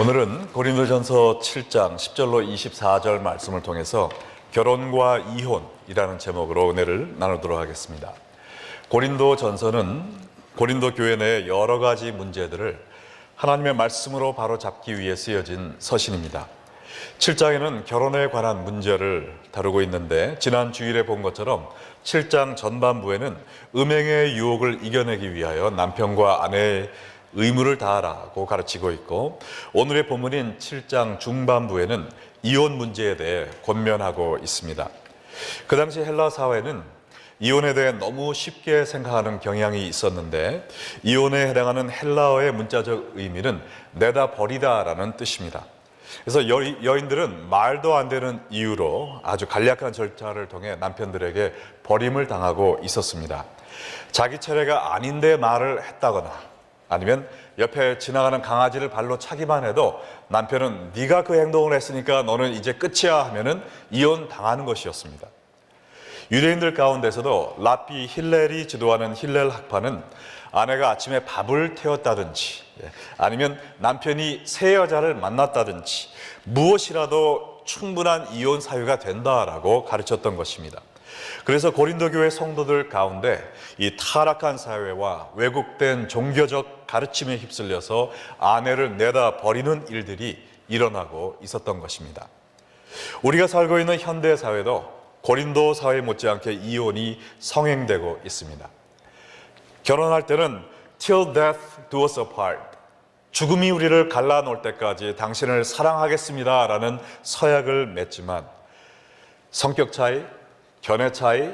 오늘은 고린도전서 7장 10절로 24절 말씀을 통해서 결혼과 이혼이라는 제목으로 은혜를 나누도록 하겠습니다. 고린도전서는 고린도 교회 내 여러 가지 문제들을 하나님의 말씀으로 바로잡기 위해 쓰여진 서신입니다. 7장에는 결혼에 관한 문제를 다루고 있는데, 지난 주일에 본 것처럼 7장 전반부에는 음행의 유혹을 이겨내기 위하여 남편과 아내의 의무를 다하라고 가르치고 있고, 오늘의 본문인 7장 중반부에는 이혼 문제에 대해 권면하고 있습니다. 그 당시 헬라 사회는 이혼에 대해 너무 쉽게 생각하는 경향이 있었는데, 이혼에 해당하는 헬라어의 문자적 의미는 내다 버리다라는 뜻입니다. 그래서 여인들은 말도 안 되는 이유로 아주 간략한 절차를 통해 남편들에게 버림을 당하고 있었습니다. 자기 차례가 아닌데 말을 했다거나, 아니면 옆에 지나가는 강아지를 발로 차기만 해도 남편은 네가 그 행동을 했으니까 너는 이제 끝이야 하면은 이혼 당하는 것이었습니다. 유대인들 가운데서도 랍비 힐렐이 지도하는 힐렐 학파는 아내가 아침에 밥을 태웠다든지, 아니면 남편이 새 여자를 만났다든지 무엇이라도 충분한 이혼 사유가 된다라고 가르쳤던 것입니다. 그래서 고린도 교회 성도들 가운데 이 타락한 사회와 왜곡된 종교적 가르침에 휩쓸려서 아내를 내다 버리는 일들이 일어나고 있었던 것입니다. 우리가 살고 있는 현대 사회도 고린도 사회 못지않게 이혼이 성행되고 있습니다. 결혼할 때는 till death do us apart, 죽음이 우리를 갈라놓을 때까지 당신을 사랑하겠습니다 라는 서약을 맺지만, 성격 차이, 견해 차이,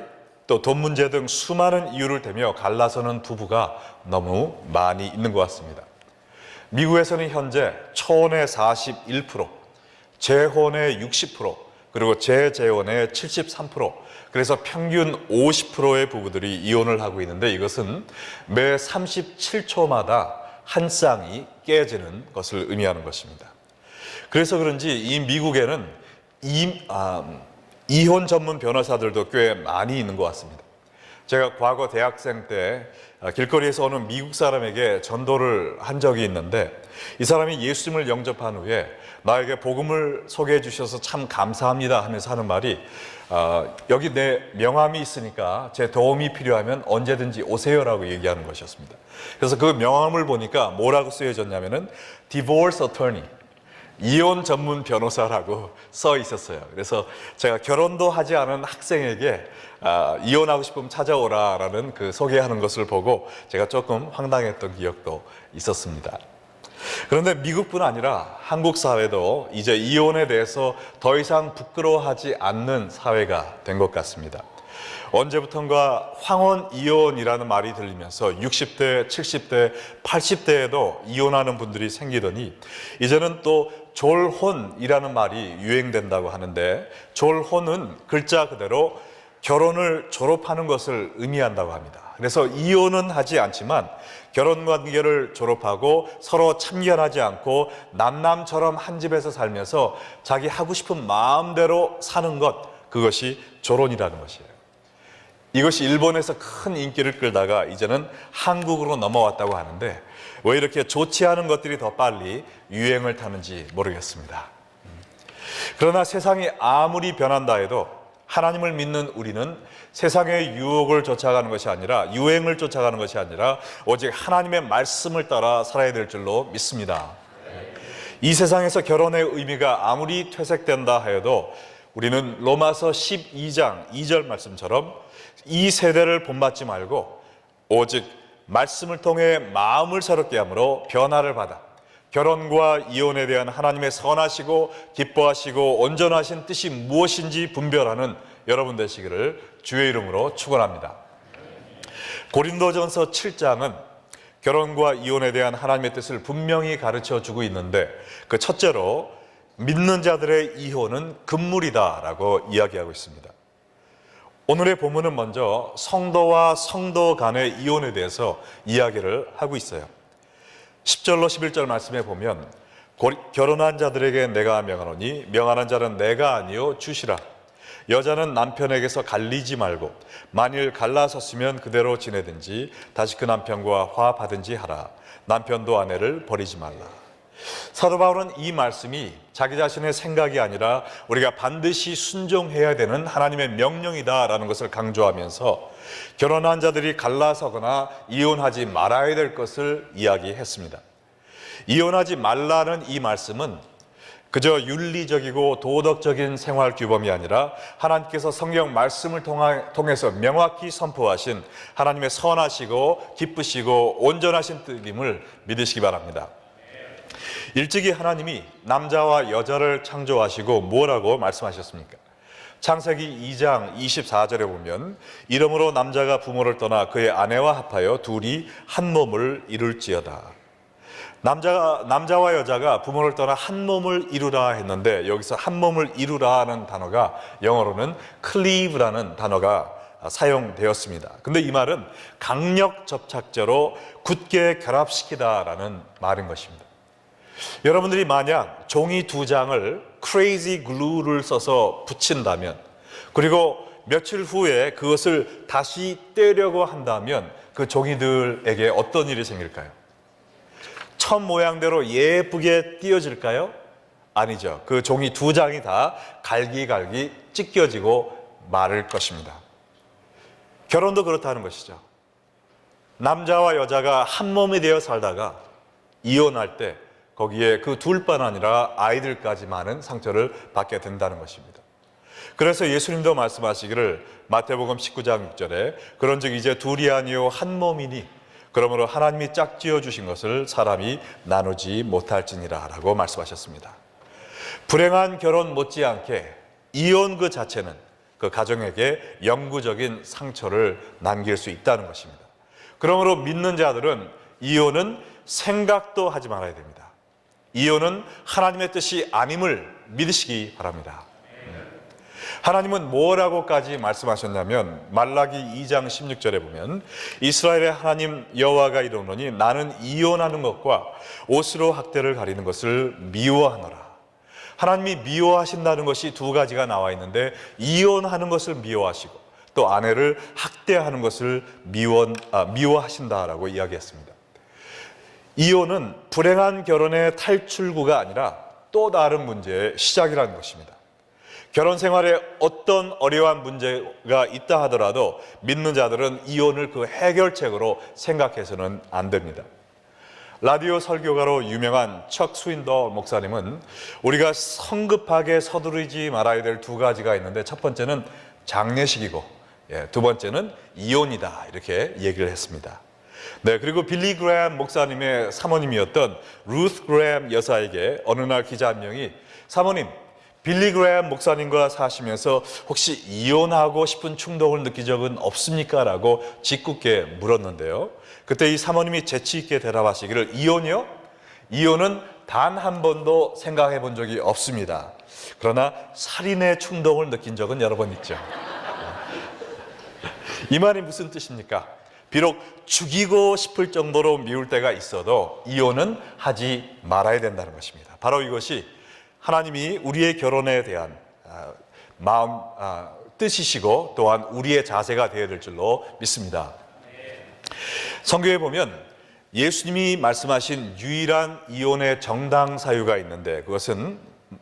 또 돈 문제 등 수많은 이유를 대며 갈라서는 부부가 너무 많이 있는 것 같습니다. 미국에서는 현재 초혼의 41%, 재혼의 60%, 그리고 재재혼의 73%, 그래서 평균 50%의 부부들이 이혼을 하고 있는데, 이것은 매 37초마다 한 쌍이 깨지는 것을 의미하는 것입니다. 그래서 그런지 이 미국에는 이혼 전문 변호사들도 꽤 많이 있는 것 같습니다. 제가 과거 대학생 때 길거리에서 오는 미국 사람에게 전도를 한 적이 있는데, 이 사람이 예수님을 영접한 후에 나에게 복음을 소개해 주셔서 참 감사합니다 하면서 하는 말이, 여기 내 명함이 있으니까 제 도움이 필요하면 언제든지 오세요라고 얘기하는 것이었습니다. 그래서 그 명함을 보니까 뭐라고 쓰여졌냐면은 Divorce Attorney, 이혼 전문 변호사라고 써 있었어요. 그래서 제가 결혼도 하지 않은 학생에게 이혼하고 싶으면 찾아오라라는 그 소개하는 것을 보고 제가 조금 황당했던 기억도 있었습니다. 그런데 미국뿐 아니라 한국 사회도 이제 이혼에 대해서 더 이상 부끄러워하지 않는 사회가 된 것 같습니다. 언제부턴가 황혼 이혼이라는 말이 들리면서 60대, 70대, 80대에도 이혼하는 분들이 생기더니, 이제는 또 졸혼이라는 말이 유행된다고 하는데, 졸혼은 글자 그대로 결혼을 졸업하는 것을 의미한다고 합니다. 그래서 이혼은 하지 않지만 결혼관계를 졸업하고 서로 참견하지 않고 남남처럼 한 집에서 살면서 자기 하고 싶은 마음대로 사는 것, 그것이 졸혼이라는 것이에요. 이것이 일본에서 큰 인기를 끌다가 이제는 한국으로 넘어왔다고 하는데, 왜 이렇게 좋지 않은 것들이 더 빨리 유행을 타는지 모르겠습니다. 그러나 세상이 아무리 변한다 해도 하나님을 믿는 우리는 세상의 유혹을 쫓아가는 것이 아니라, 유행을 쫓아가는 것이 아니라 오직 하나님의 말씀을 따라 살아야 될 줄로 믿습니다. 이 세상에서 결혼의 의미가 아무리 퇴색된다 하여도 우리는 로마서 12장 2절 말씀처럼 이 세대를 본받지 말고 오직 말씀을 통해 마음을 새롭게 함으로 변화를 받아 결혼과 이혼에 대한 하나님의 선하시고 기뻐하시고 온전하신 뜻이 무엇인지 분별하는 여러분 되시기를 주의 이름으로 축원합니다. 고린도전서 7장은 결혼과 이혼에 대한 하나님의 뜻을 분명히 가르쳐 주고 있는데, 그 첫째로 믿는 자들의 이혼은 금물이다라고 이야기하고 있습니다. 오늘의 본문은 먼저 성도와 성도 간의 이혼에 대해서 이야기를 하고 있어요. 10절로 11절 말씀에 보면, 결혼한 자들에게 내가 명하노니 명하는 자는 내가 아니요 주시라. 여자는 남편에게서 갈리지 말고 만일 갈라섰으면 그대로 지내든지 다시 그 남편과 화하든지 하라. 남편도 아내를 버리지 말라. 사도 바울은 이 말씀이 자기 자신의 생각이 아니라 우리가 반드시 순종해야 되는 하나님의 명령이다라는 것을 강조하면서 결혼한 자들이 갈라서거나 이혼하지 말아야 될 것을 이야기했습니다. 이혼하지 말라는 이 말씀은 그저 윤리적이고 도덕적인 생활 규범이 아니라 하나님께서 성경 말씀을 통해서 명확히 선포하신 하나님의 선하시고 기쁘시고 온전하신 뜻임을 믿으시기 바랍니다. 일찍이 하나님이 남자와 여자를 창조하시고 뭐라고 말씀하셨습니까? 창세기 2장 24절에 보면 이러므로 남자가 부모를 떠나 그의 아내와 합하여 둘이 한 몸을 이룰지어다. 남자와 여자가 부모를 떠나 한 몸을 이루라 했는데 여기서 한 몸을 이루라 하는 단어가 영어로는 cleave라는 단어가 사용되었습니다. 근데 이 말은 강력 접착제로 굳게 결합시키다라는 말인 것입니다. 여러분들이 만약 종이 2장을 crazy glue를 써서 붙인다면 그리고 며칠 후에 그것을 다시 떼려고 한다면 그 종이들에게 어떤 일이 생길까요? 첫 모양대로 예쁘게 띄어질까요? 아니죠. 그 종이 2장이 다 갈기갈기 찢겨지고 마를 것입니다. 결혼도 그렇다는 것이죠. 남자와 여자가 한 몸이 되어 살다가 이혼할 때 거기에 그 둘뿐 아니라 아이들까지 많은 상처를 받게 된다는 것입니다. 그래서 예수님도 말씀하시기를 마태복음 19장 6절에 그런즉 이제 둘이 아니요 한 몸이니 그러므로 하나님이 짝지어 주신 것을 사람이 나누지 못할지니라 라고 말씀하셨습니다. 불행한 결혼 못지않게 이혼 그 자체는 그 가정에게 영구적인 상처를 남길 수 있다는 것입니다. 그러므로 믿는 자들은 이혼은 생각도 하지 말아야 됩니다. 이혼은 하나님의 뜻이 아님을 믿으시기 바랍니다. 하나님은 뭐라고까지 말씀하셨냐면 말라기 2장 16절에 보면 이스라엘의 하나님 여호와가 이르노니 나는 이혼하는 것과 옷으로 학대를 가리는 것을 미워하노라. 하나님이 미워하신다는 것이 2가지가 나와 있는데 이혼하는 것을 미워하시고 또 아내를 학대하는 것을 미워하신다라고 이야기했습니다. 이혼은 불행한 결혼의 탈출구가 아니라 또 다른 문제의 시작이라는 것입니다. 결혼 생활에 어떤 어려운 문제가 있다 하더라도 믿는 자들은 이혼을 그 해결책으로 생각해서는 안 됩니다. 라디오 설교가로 유명한 척 스윈더 목사님은 우리가 성급하게 서두르지 말아야 될 2가지가 있는데 첫 번째는 장례식이고 2번째는 이혼이다 이렇게 얘기를 했습니다. 네, 그리고 빌리 그레엄 목사님의 사모님이었던 루스 그레엄 여사에게 어느 날 기자 한 명이 사모님, 빌리 그레엄 목사님과 사시면서 혹시 이혼하고 싶은 충동을 느낀 적은 없습니까? 라고 짓궂게 물었는데요. 그때 이 사모님이 재치 있게 대답하시기를 이혼이요? 이혼은 단 한 번도 생각해 본 적이 없습니다. 그러나 살인의 충동을 느낀 적은 여러 번 있죠. 이 말이 무슨 뜻입니까? 비록 죽이고 싶을 정도로 미울 때가 있어도 이혼은 하지 말아야 된다는 것입니다. 바로 이것이 하나님이 우리의 결혼에 대한 마음, 뜻이시고 또한 우리의 자세가 되어야 될 줄로 믿습니다. 성경에 보면 예수님이 말씀하신 유일한 이혼의 정당 사유가 있는데 그것은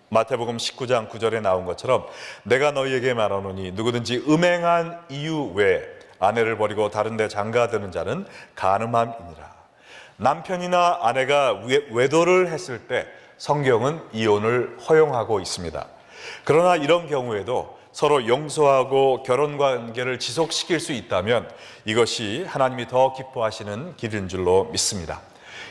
마태복음 19장 9절에 나온 것처럼 내가 너희에게 말하노니 누구든지 음행한 이유 외에 아내를 버리고 다른 데 장가드는 자는 간음함이니라. 남편이나 아내가 외도를 했을 때 성경은 이혼을 허용하고 있습니다. 그러나 이런 경우에도 서로 용서하고 결혼관계를 지속시킬 수 있다면 이것이 하나님이 더 기뻐하시는 길인 줄로 믿습니다.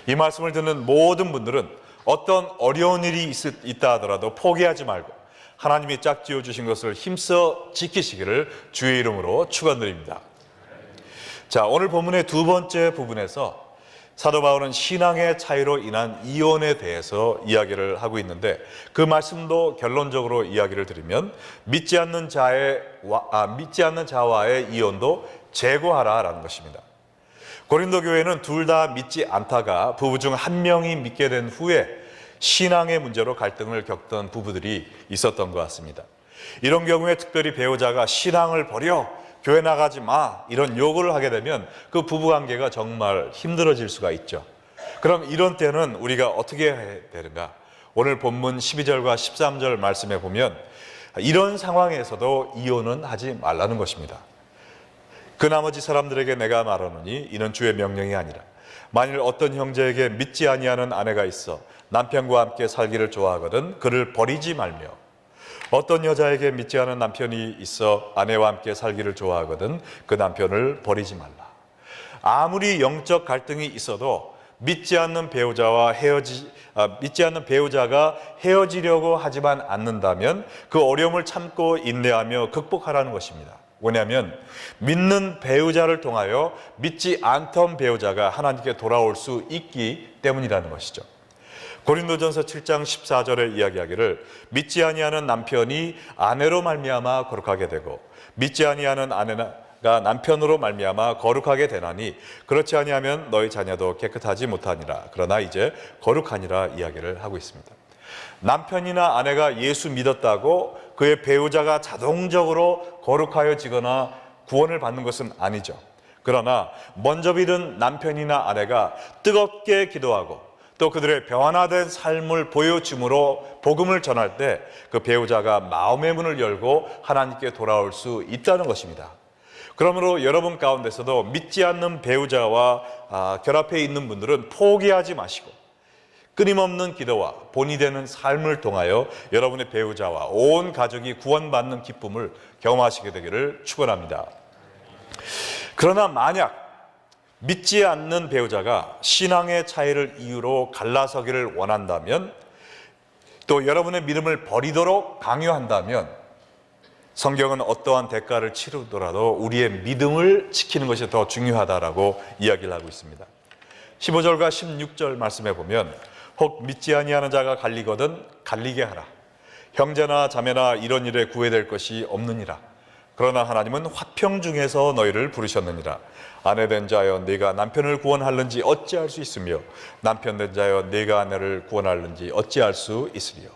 이 말씀을 듣는 모든 분들은 어떤 어려운 일이 있다 하더라도 포기하지 말고 하나님이 짝지어 주신 것을 힘써 지키시기를 주의 이름으로 축원드립니다. 자, 오늘 본문의 2번째 부분에서 사도 바울은 신앙의 차이로 인한 이혼에 대해서 이야기를 하고 있는데 그 말씀도 결론적으로 이야기를 드리면 믿지 않는 자와의 이혼도 제거하라라는 것입니다. 고린도 교회는 둘 다 믿지 않다가 부부 중 한 명이 믿게 된 후에 신앙의 문제로 갈등을 겪던 부부들이 있었던 것 같습니다. 이런 경우에 특별히 배우자가 신앙을 버려 교회 나가지 마 이런 요구를 하게 되면 그 부부관계가 정말 힘들어질 수가 있죠. 그럼 이런 때는 우리가 어떻게 해야 되는가? 오늘 본문 12절과 13절 말씀에 보면 이런 상황에서도 이혼은 하지 말라는 것입니다. 그 나머지 사람들에게 내가 말하노니 이는 주의 명령이 아니라 만일 어떤 형제에게 믿지 아니하는 아내가 있어 남편과 함께 살기를 좋아하거든 그를 버리지 말며 어떤 여자에게 믿지 않은 남편이 있어 아내와 함께 살기를 좋아하거든 그 남편을 버리지 말라. 아무리 영적 갈등이 있어도 믿지 않는 배우자가 헤어지려고 하지만 않는다면 그 어려움을 참고 인내하며 극복하라는 것입니다. 왜냐하면 믿는 배우자를 통하여 믿지 않던 배우자가 하나님께 돌아올 수 있기 때문이라는 것이죠. 고린도전서 7장 14절에 이야기하기를 믿지 아니하는 남편이 아내로 말미암아 거룩하게 되고 믿지 아니하는 아내가 남편으로 말미암아 거룩하게 되나니 그렇지 아니하면 너희 자녀도 깨끗하지 못하니라. 그러나 이제 거룩하니라 이야기를 하고 있습니다. 남편이나 아내가 예수 믿었다고 그의 배우자가 자동적으로 거룩하여지거나 구원을 받는 것은 아니죠. 그러나 먼저 믿은 남편이나 아내가 뜨겁게 기도하고 또 그들의 변화된 삶을 보여줌으로 복음을 전할 때 그 배우자가 마음의 문을 열고 하나님께 돌아올 수 있다는 것입니다. 그러므로 여러분 가운데서도 믿지 않는 배우자와 결합해 있는 분들은 포기하지 마시고 끊임없는 기도와 본이 되는 삶을 통하여 여러분의 배우자와 온 가족이 구원받는 기쁨을 경험하시게 되기를 축원합니다. 그러나 만약 믿지 않는 배우자가 신앙의 차이를 이유로 갈라서기를 원한다면 또 여러분의 믿음을 버리도록 강요한다면 성경은 어떠한 대가를 치르더라도 우리의 믿음을 지키는 것이 더 중요하다라고 이야기를 하고 있습니다. 15절과 16절 말씀에 보면 혹 믿지 아니하는 자가 갈리거든 갈리게 하라. 형제나 자매나 이런 일에 구애될 것이 없느니라. 그러나 하나님은 화평 중에서 너희를 부르셨느니라. 아내 된 자여 네가 남편을 구원할는지 어찌할 수 있으며 남편 된 자여 네가 아내를 구원할는지 어찌할 수 있으리요.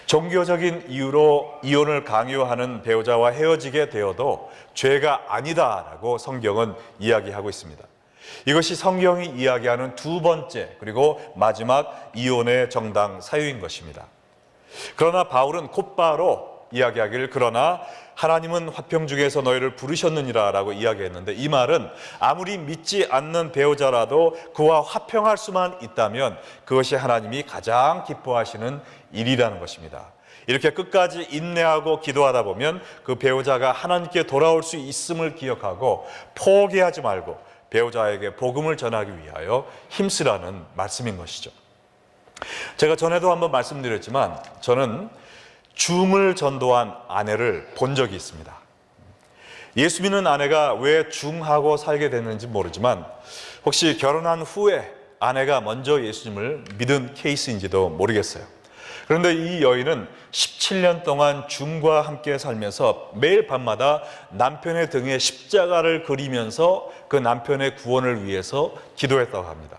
종교적인 이유로 이혼을 강요하는 배우자와 헤어지게 되어도 죄가 아니다라고 성경은 이야기하고 있습니다. 이것이 성경이 이야기하는 두 번째 그리고 마지막 이혼의 정당 사유인 것입니다. 그러나 바울은 곧바로 이야기하기를 그러나 하나님은 화평 중에서 너희를 부르셨느니라 라고 이야기했는데 이 말은 아무리 믿지 않는 배우자라도 그와 화평할 수만 있다면 그것이 하나님이 가장 기뻐하시는 일이라는 것입니다. 이렇게 끝까지 인내하고 기도하다 보면 그 배우자가 하나님께 돌아올 수 있음을 기억하고 포기하지 말고 배우자에게 복음을 전하기 위하여 힘쓰라는 말씀인 것이죠. 제가 전에도 한번 말씀드렸지만 저는 중을 전도한 아내를 본 적이 있습니다. 예수 믿는 아내가 왜 중하고 살게 됐는지 모르지만 혹시 결혼한 후에 아내가 먼저 예수님을 믿은 케이스인지도 모르겠어요. 그런데 이 여인은 17년 동안 중과 함께 살면서 매일 밤마다 남편의 등에 십자가를 그리면서 그 남편의 구원을 위해서 기도했다고 합니다.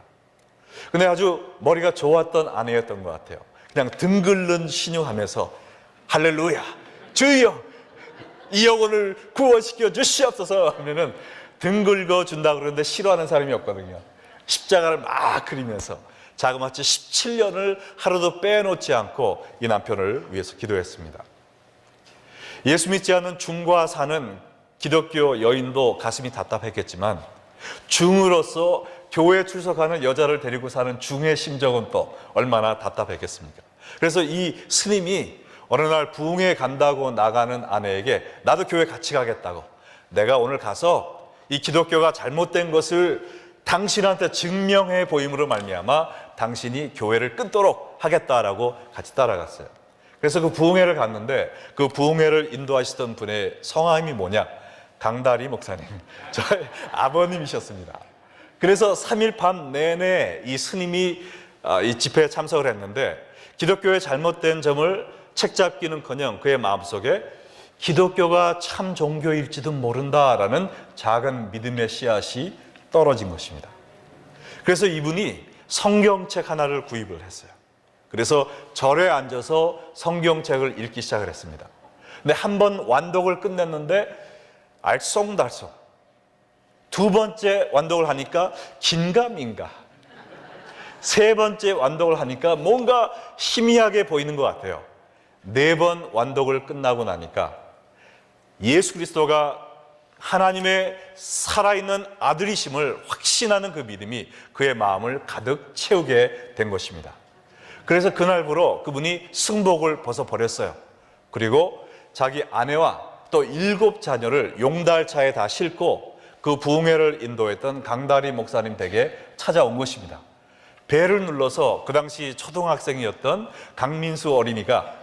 근데 아주 머리가 좋았던 아내였던 것 같아요. 그냥 등 긁는 신용하면서 할렐루야 주여 이 영혼을 구원시켜 주시옵소서 하면은 등 긁어준다고 그러는데 싫어하는 사람이 없거든요. 십자가를 막 그리면서 자그마치 17년을 하루도 빼놓지 않고 이 남편을 위해서 기도했습니다. 예수 믿지 않는 중과 사는 기독교 여인도 가슴이 답답했겠지만 중으로서 교회에 출석하는 여자를 데리고 사는 중의 심정은 또 얼마나 답답했겠습니까? 그래서 이 스님이 어느 날 부흥회 간다고 나가는 아내에게 나도 교회 같이 가겠다고 내가 오늘 가서 이 기독교가 잘못된 것을 당신한테 증명해 보임으로 말미암아 당신이 교회를 끊도록 하겠다라고 같이 따라갔어요. 그래서 그 부흥회를 갔는데 그 부흥회를 인도하시던 분의 성함이 뭐냐? 강다리 목사님, 저의 아버님이셨습니다. 그래서 3일 밤 내내 이 스님이 이 집회에 참석을 했는데 기독교의 잘못된 점을 책잡기는커녕 그의 마음속에 기독교가 참 종교일지도 모른다라는 작은 믿음의 씨앗이 떨어진 것입니다. 그래서 이분이 성경책 하나를 구입을 했어요. 그래서 절에 앉아서 성경책을 읽기 시작을 했습니다. 근데 한 번 완독을 끝냈는데 알쏭달쏭 두 번째 완독을 하니까 긴가민가 세 번째 완독을 하니까 뭔가 희미하게 보이는 것 같아요. 네 번 완독을 끝나고 나니까 예수 그리스도가 하나님의 살아있는 아들이심을 확신하는 그 믿음이 그의 마음을 가득 채우게 된 것입니다. 그래서 그날부로 그분이 승복을 벗어버렸어요. 그리고 자기 아내와 또 7 자녀를 용달차에 다 싣고 그 부흥회를 인도했던 강다리 목사님 댁에 찾아온 것입니다. 배를 눌러서 그 당시 초등학생이었던 강민수 어린이가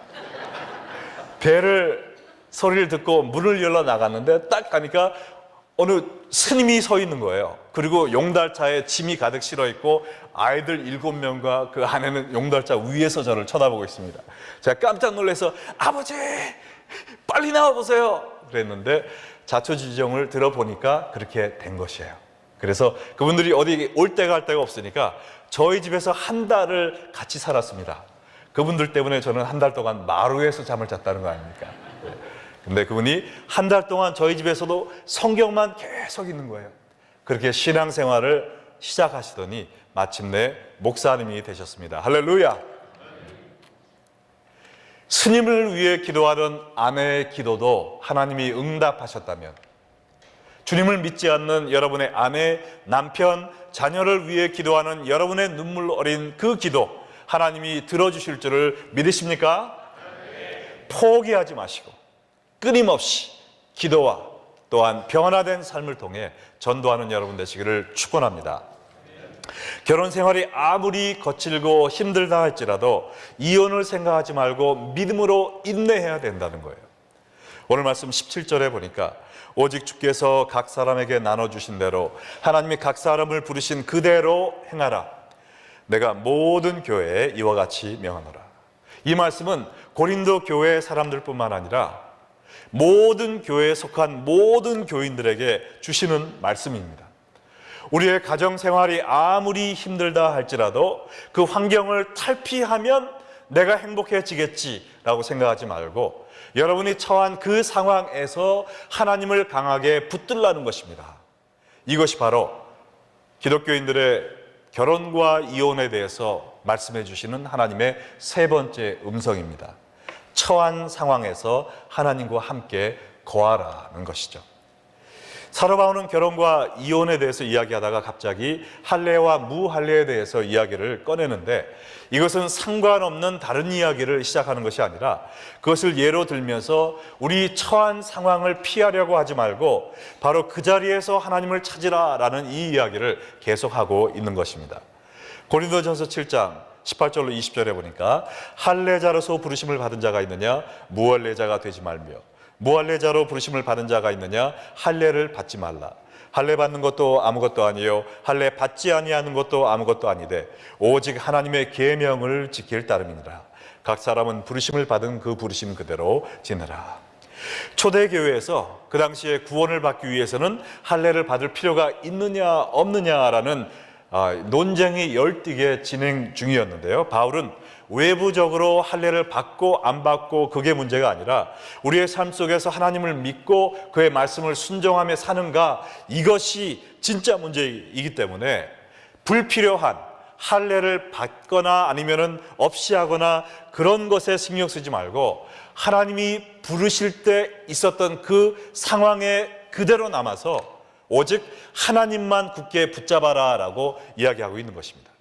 배를 소리를 듣고 문을 열러 나갔는데 딱 가니까 어느 스님이 서 있는 거예요. 그리고 용달차에 짐이 가득 실어 있고 아이들 7명과 그 아내는 용달차 위에서 저를 쳐다보고 있습니다. 제가 깜짝 놀라서 아버지 빨리 나와보세요 그랬는데 자초지종을 들어보니까 그렇게 된 것이에요. 그래서 그분들이 어디 올 데가 갈 데가 없으니까 저희 집에서 한 달을 같이 살았습니다. 그분들 때문에 저는 한 달 동안 마루에서 잠을 잤다는 거 아닙니까? 근데 그분이 한 달 동안 저희 집에서도 성경만 계속 읽는 거예요. 그렇게 신앙생활을 시작하시더니 마침내 목사님이 되셨습니다. 할렐루야! 스님을 위해 기도하던 아내의 기도도 하나님이 응답하셨다면, 주님을 믿지 않는 여러분의 아내, 남편, 자녀를 위해 기도하는 여러분의 눈물 어린 그 기도 하나님이 들어주실 줄을 믿으십니까? 포기하지 마시고 끊임없이 기도와 또한 변화된 삶을 통해 전도하는 여러분 되시기를 축원합니다. 결혼 생활이 아무리 거칠고 힘들다 할지라도 이혼을 생각하지 말고 믿음으로 인내해야 된다는 거예요. 오늘 말씀 17절에 보니까 오직 주께서 각 사람에게 나눠주신 대로 하나님이 각 사람을 부르신 그대로 행하라. 내가 모든 교회에 이와 같이 명하노라. 이 말씀은 고린도 교회 사람들뿐만 아니라 모든 교회에 속한 모든 교인들에게 주시는 말씀입니다. 우리의 가정생활이 아무리 힘들다 할지라도 그 환경을 탈피하면 내가 행복해지겠지라고 생각하지 말고 여러분이 처한 그 상황에서 하나님을 강하게 붙들라는 것입니다. 이것이 바로 기독교인들의 결혼과 이혼에 대해서 말씀해 주시는 하나님의 세 번째 음성입니다. 처한 상황에서 하나님과 함께 거하라는 것이죠. 사도 바울은 결혼과 이혼에 대해서 이야기하다가 갑자기 할례와 무할례에 대해서 이야기를 꺼내는데 이것은 상관없는 다른 이야기를 시작하는 것이 아니라 그것을 예로 들면서 우리 처한 상황을 피하려고 하지 말고 바로 그 자리에서 하나님을 찾으라라는 이 이야기를 계속하고 있는 것입니다. 고린도전서 7장 18절로 20절에 보니까 할례자로서 부르심을 받은 자가 있느냐 무할례자가 되지 말며 무할례자로 부르심을 받은 자가 있느냐 할례를 받지 말라. 할례 받는 것도 아무것도 아니요 할례 받지 아니하는 것도 아무것도 아니되 오직 하나님의 계명을 지킬 따름이니라. 각 사람은 부르심을 받은 그 부르심 그대로 지내라. 초대교회에서 그 당시에 구원을 받기 위해서는 할례를 받을 필요가 있느냐 없느냐라는 논쟁이 열띠게 진행 중이었는데요. 바울은 외부적으로 할례를 받고 안 받고 그게 문제가 아니라 우리의 삶 속에서 하나님을 믿고 그의 말씀을 순종하며 사는가, 이것이 진짜 문제이기 때문에 불필요한 할례를 받거나 아니면은 없이 하거나 그런 것에 신경 쓰지 말고 하나님이 부르실 때 있었던 그 상황에 그대로 남아서 오직 하나님만 굳게 붙잡아라 라고 이야기하고 있는 것입니다.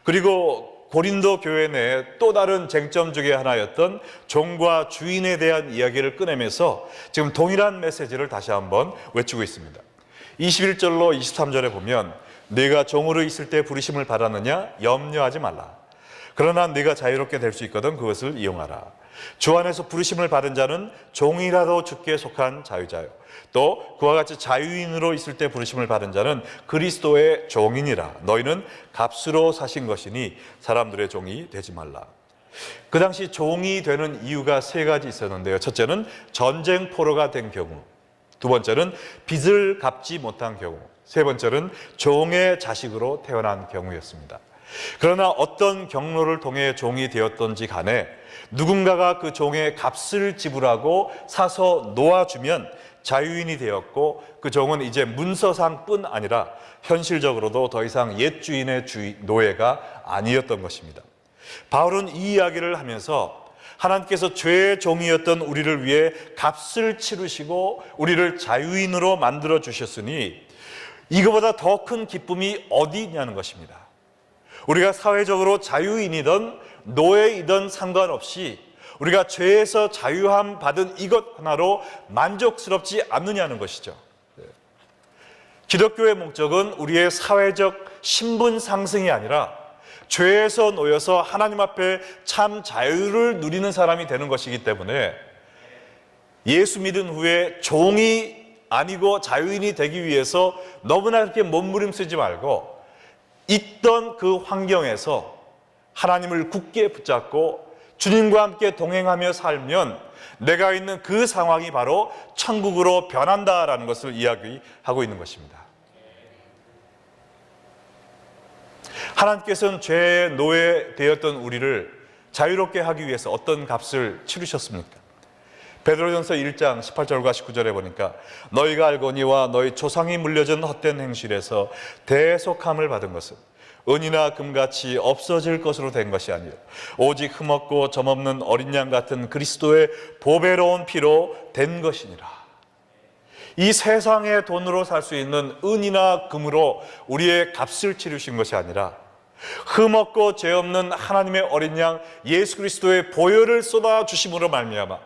그리고 고린도 교회 내에 또 다른 쟁점 중에 하나였던 종과 주인에 대한 이야기를 꺼내면서 지금 동일한 메시지를 다시 한번 외치고 있습니다. 21절로 23절에 보면 네가 종으로 있을 때 부르심을 받았느냐 염려하지 말라. 그러나 네가 자유롭게 될 수 있거든 그것을 이용하라. 주 안에서 부르심을 받은 자는 종이라도 주께 속한 자유자요 또 그와 같이 자유인으로 있을 때 부르심을 받은 자는 그리스도의 종이니라. 너희는 값으로 사신 것이니 사람들의 종이 되지 말라. 그 당시 종이 되는 이유가 세 가지 있었는데요. 첫째는 전쟁 포로가 된 경우, 두 번째는 빚을 갚지 못한 경우, 세 번째는 종의 자식으로 태어난 경우였습니다. 그러나 어떤 경로를 통해 종이 되었던지 간에 누군가가 그 종의 값을 지불하고 사서 놓아주면 자유인이 되었고 그 종은 이제 문서상뿐 아니라 현실적으로도 더 이상 옛 주인의 노예가 아니었던 것입니다. 바울은 이 이야기를 하면서 하나님께서 죄의 종이었던 우리를 위해 값을 치르시고 우리를 자유인으로 만들어 주셨으니 이거보다 더 큰 기쁨이 어디 있냐는 것입니다. 우리가 사회적으로 자유인이든 노예이든 상관없이 우리가 죄에서 자유함 받은 이것 하나로 만족스럽지 않느냐는 것이죠. 기독교의 목적은 우리의 사회적 신분 상승이 아니라 죄에서 놓여서 하나님 앞에 참 자유를 누리는 사람이 되는 것이기 때문에 예수 믿은 후에 종이 아니고 자유인이 되기 위해서 너무나 그렇게 몸부림쓰지 말고 있던 그 환경에서 하나님을 굳게 붙잡고 주님과 함께 동행하며 살면 내가 있는 그 상황이 바로 천국으로 변한다라는 것을 이야기하고 있는 것입니다. 하나님께서는 죄의 노예 되었던 우리를 자유롭게 하기 위해서 어떤 값을 치르셨습니까? 베드로전서 1장 18절과 19절에 보니까 너희가 알거니와 너희 조상이 물려준 헛된 행실에서 대속함을 받은 것은 은이나 금같이 없어질 것으로 된 것이 아니요 오직 흠없고 점없는 어린 양 같은 그리스도의 보배로운 피로 된 것이니라. 이 세상의 돈으로 살 수 있는 은이나 금으로 우리의 값을 치르신 것이 아니라 흠없고 죄 없는 하나님의 어린 양 예수 그리스도의 보혈을 쏟아 주심으로 말미암아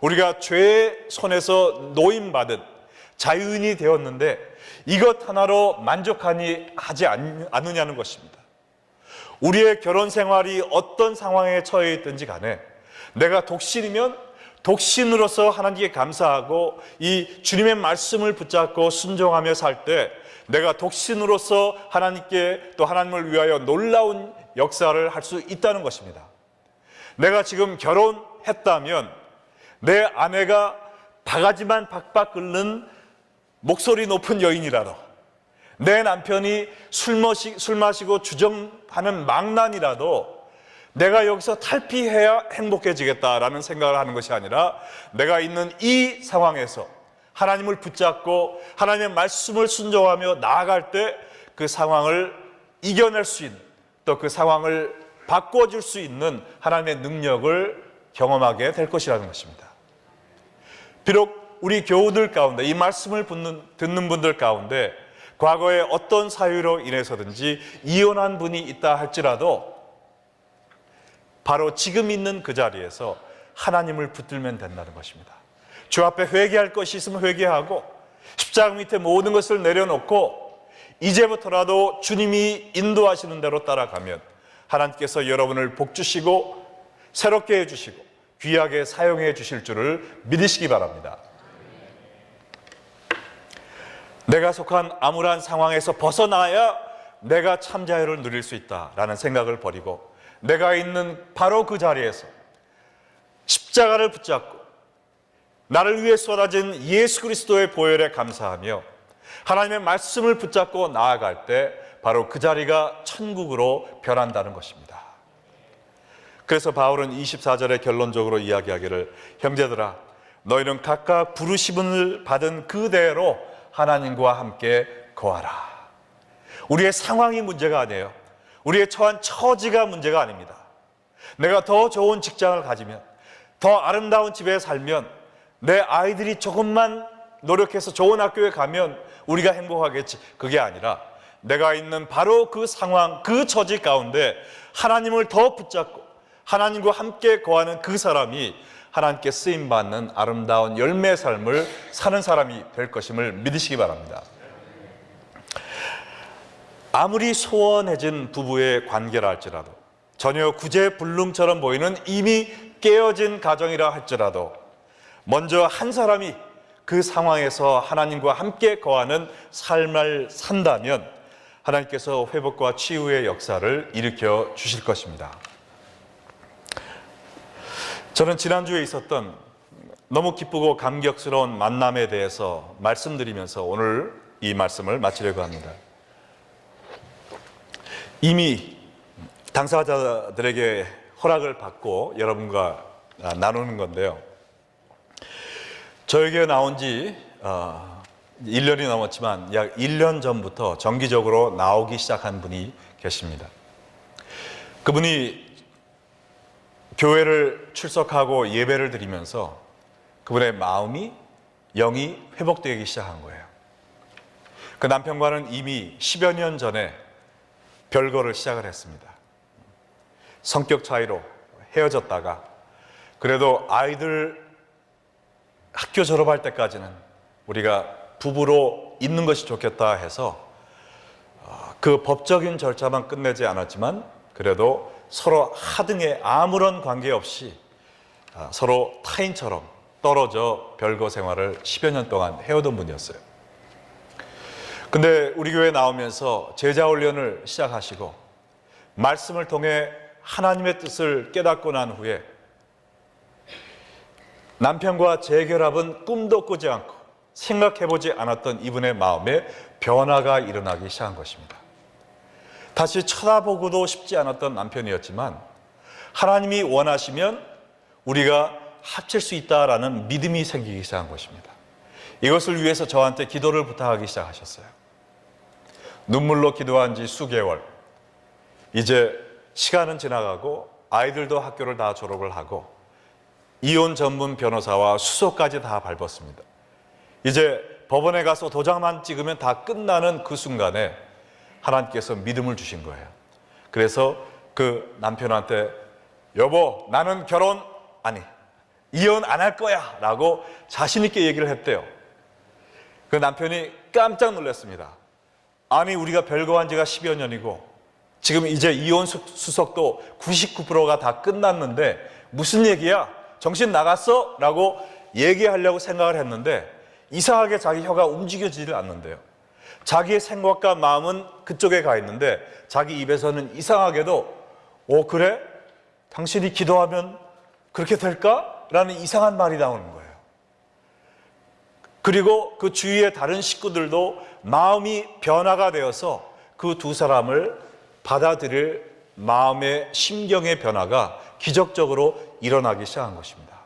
우리가 죄의 손에서 노임받은 자유인이 되었는데 이것 하나로 하지 않느냐는 것입니다. 우리의 결혼 생활이 어떤 상황에 처해 있든지 간에 내가 독신이면 독신으로서 하나님께 감사하고 이 주님의 말씀을 붙잡고 순종하며 살 때 내가 독신으로서 하나님께 또 하나님을 위하여 놀라운 역사를 할 수 있다는 것입니다. 내가 지금 결혼했다면 내 아내가 바가지만 박박 끓는 목소리 높은 여인이라도 내 남편이 술 마시고 주정하는 망난이라도 내가 여기서 탈피해야 행복해지겠다라는 생각을 하는 것이 아니라 내가 있는 이 상황에서 하나님을 붙잡고 하나님의 말씀을 순종하며 나아갈 때 그 상황을 이겨낼 수 있는 또 그 상황을 바꿔줄 수 있는 하나님의 능력을 경험하게 될 것이라는 것입니다. 비록 우리 교우들 가운데 이 말씀을 듣는 분들 가운데 과거에 어떤 사유로 인해서든지 이혼한 분이 있다 할지라도 바로 지금 있는 그 자리에서 하나님을 붙들면 된다는 것입니다. 주 앞에 회개할 것이 있으면 회개하고 십자가 밑에 모든 것을 내려놓고 이제부터라도 주님이 인도하시는 대로 따라가면 하나님께서 여러분을 복주시고 새롭게 해주시고 귀하게 사용해 주실 줄을 믿으시기 바랍니다. 내가 속한 암울한 상황에서 벗어나야 내가 참 자유를 누릴 수 있다라는 생각을 버리고 내가 있는 바로 그 자리에서 십자가를 붙잡고 나를 위해 쏟아진 예수 그리스도의 보혈에 감사하며 하나님의 말씀을 붙잡고 나아갈 때 바로 그 자리가 천국으로 변한다는 것입니다. 그래서 바울은 24절에 결론적으로 이야기하기를 형제들아 너희는 각각 부르심을 받은 그대로 하나님과 함께 거하라. 우리의 상황이 문제가 아니에요. 우리의 처한 처지가 문제가 아닙니다. 내가 더 좋은 직장을 가지면 더 아름다운 집에 살면 내 아이들이 조금만 노력해서 좋은 학교에 가면 우리가 행복하겠지. 그게 아니라 내가 있는 바로 그 상황, 그 처지 가운데 하나님을 더 붙잡고 하나님과 함께 거하는 그 사람이 하나님께 쓰임받는 아름다운 열매의 삶을 사는 사람이 될 것임을 믿으시기 바랍니다. 아무리 소원해진 부부의 관계라 할지라도 전혀 구제불능처럼 보이는 이미 깨어진 가정이라 할지라도 먼저 한 사람이 그 상황에서 하나님과 함께 거하는 삶을 산다면 하나님께서 회복과 치유의 역사를 일으켜 주실 것입니다. 저는 지난주에 있었던 너무 기쁘고 감격스러운 만남에 대해서 말씀드리면서 오늘 이 말씀을 마치려고 합니다. 이미 당사자들에게 허락을 받고 여러분과 나누는 건데요. 저에게 나온 지 1년이 넘었지만 약 1년 전부터 정기적으로 나오기 시작한 분이 계십니다. 그분이 교회를 출석하고 예배를 드리면서 그분의 마음이 영이 회복되기 시작한 거예요. 그 남편과는 이미 10여 년 전에 별거를 시작을 했습니다. 성격 차이로 헤어졌다가 그래도 아이들 학교 졸업할 때까지는 우리가 부부로 있는 것이 좋겠다 해서 그 법적인 절차만 끝내지 않았지만 그래도 서로 하등에 아무런 관계없이 서로 타인처럼 떨어져 별거 생활을 10여 년 동안 해오던 분이었어요. 근데 우리 교회에 나오면서 제자훈련을 시작하시고 말씀을 통해 하나님의 뜻을 깨닫고 난 후에 남편과 재결합은 꿈도 꾸지 않고 생각해보지 않았던 이분의 마음에 변화가 일어나기 시작한 것입니다. 다시 쳐다보고도 싶지 않았던 남편이었지만 하나님이 원하시면 우리가 합칠 수 있다라는 믿음이 생기기 시작한 것입니다. 이것을 위해서 저한테 기도를 부탁하기 시작하셨어요. 눈물로 기도한 지 수개월, 이제 시간은 지나가고 아이들도 학교를 다 졸업을 하고 이혼 전문 변호사와 수소까지 다 밟았습니다. 이제 법원에 가서 도장만 찍으면 다 끝나는 그 순간에 하나님께서 믿음을 주신 거예요. 그래서 그 남편한테 여보, 나는 이혼 안 할 거야 라고 자신 있게 얘기를 했대요. 그 남편이 깜짝 놀랐습니다. 아니, 우리가 별거한 지가 10여 년이고 지금 이제 이혼 수석도 99%가 다 끝났는데 무슨 얘기야? 정신 나갔어? 라고 얘기하려고 생각을 했는데 이상하게 자기 혀가 움직여지질 않는데요. 자기의 생각과 마음은 그쪽에 가 있는데 자기 입에서는 이상하게도 그래? 당신이 기도하면 그렇게 될까? 라는 이상한 말이 나오는 거예요. 그리고 그 주위의 다른 식구들도 마음이 변화가 되어서 그 두 사람을 받아들일 마음의 심경의 변화가 기적적으로 일어나기 시작한 것입니다.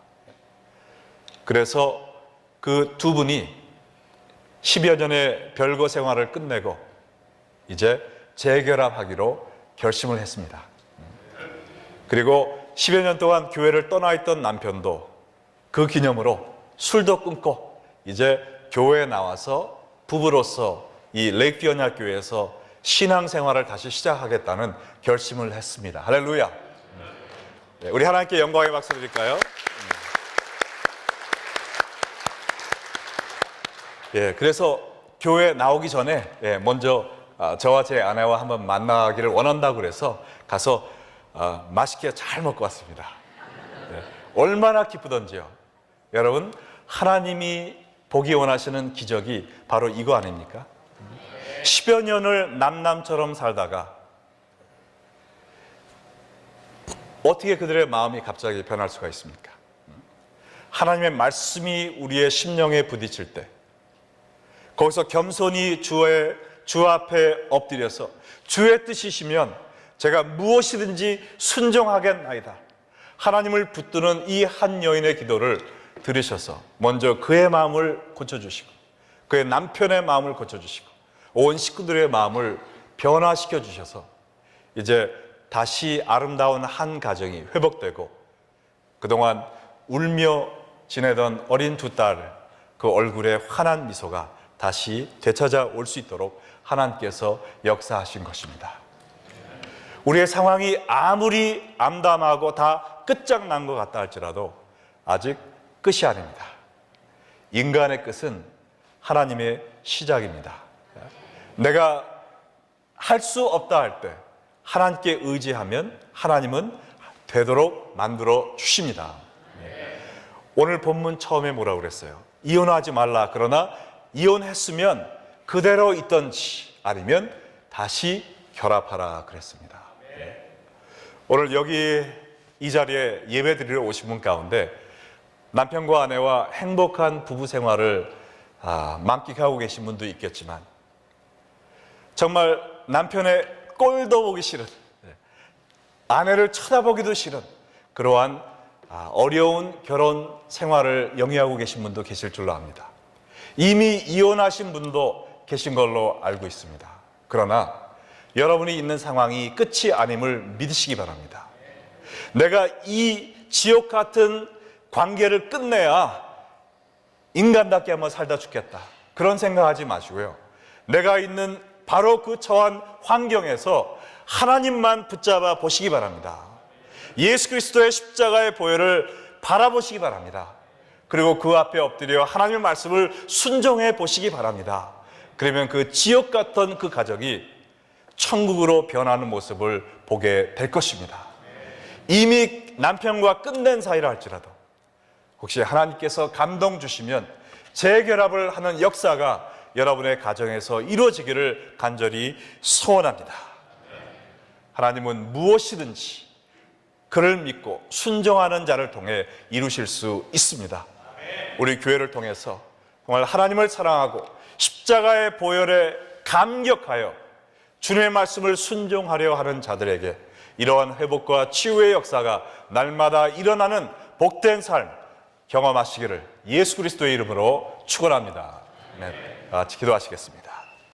그래서 그 두 분이 10여 년의 별거 생활을 끝내고 이제 재결합하기로 결심을 했습니다. 그리고 10여 년 동안 교회를 떠나 있던 남편도 그 기념으로 술도 끊고 이제 교회에 나와서 부부로서 이 레이크뷰 언약교회에서 신앙생활을 다시 시작하겠다는 결심을 했습니다. 할렐루야. 우리 하나님께 영광의 박수 드릴까요? 그래서 교회 나오기 전에 먼저 저와 제 아내와 한번 만나기를 원한다고 그래서 가서 맛있게 잘 먹고 왔습니다. 얼마나 기쁘던지요. 여러분, 하나님이 보기 원하시는 기적이 바로 이거 아닙니까? 10여 년을 남남처럼 살다가 어떻게 그들의 마음이 갑자기 변할 수가 있습니까? 하나님의 말씀이 우리의 심령에 부딪힐 때 거기서 겸손히 주 앞에 엎드려서 주의 뜻이시면 제가 무엇이든지 순종하겠나이다. 하나님을 붙드는 이 한 여인의 기도를 들으셔서 먼저 그의 마음을 고쳐주시고 그의 남편의 마음을 고쳐주시고 온 식구들의 마음을 변화시켜 주셔서 이제 다시 아름다운 한 가정이 회복되고 그동안 울며 지내던 어린 두 딸 그 얼굴에 환한 미소가 다시 되찾아올 수 있도록 하나님께서 역사하신 것입니다. 우리의 상황이 아무리 암담하고 다 끝장난 것 같다 할지라도 아직 끝이 아닙니다. 인간의 끝은 하나님의 시작입니다. 내가 할 수 없다 할 때 하나님께 의지하면 하나님은 되도록 만들어 주십니다. 오늘 본문 처음에 뭐라고 그랬어요? 이혼하지 말라. 그러나 이혼했으면 그대로 있던지 아니면 다시 결합하라 그랬습니다. 오늘 여기 이 자리에 예배 드리러 오신 분 가운데 남편과 아내와 행복한 부부 생활을 만끽하고 계신 분도 있겠지만 정말 남편의 꼴도 보기 싫은, 아내를 쳐다보기도 싫은 그러한 어려운 결혼 생활을 영위하고 계신 분도 계실 줄로 압니다. 이미 이혼하신 분도 계신 걸로 알고 있습니다. 그러나 여러분이 있는 상황이 끝이 아님을 믿으시기 바랍니다. 내가 이 지옥 같은 관계를 끝내야 인간답게 한번 살다 죽겠다, 그런 생각하지 마시고요. 내가 있는 바로 그 처한 환경에서 하나님만 붙잡아 보시기 바랍니다. 예수 그리스도의 십자가의 보혈을 바라보시기 바랍니다. 그리고 그 앞에 엎드려 하나님의 말씀을 순종해 보시기 바랍니다. 그러면 그 지옥 같던 그 가정이 천국으로 변하는 모습을 보게 될 것입니다. 이미 남편과 끝낸 사이라 할지라도 혹시 하나님께서 감동 주시면 재결합을 하는 역사가 여러분의 가정에서 이루어지기를 간절히 소원합니다. 하나님은 무엇이든지 그를 믿고 순종하는 자를 통해 이루실 수 있습니다. 우리 교회를 통해서 정말 하나님을 사랑하고 십자가의 보혈에 감격하여 주님의 말씀을 순종하려 하는 자들에게 이러한 회복과 치유의 역사가 날마다 일어나는 복된 삶 경험하시기를 예수 그리스도의 이름으로 축원합니다. 네, 같이 기도하시겠습니다.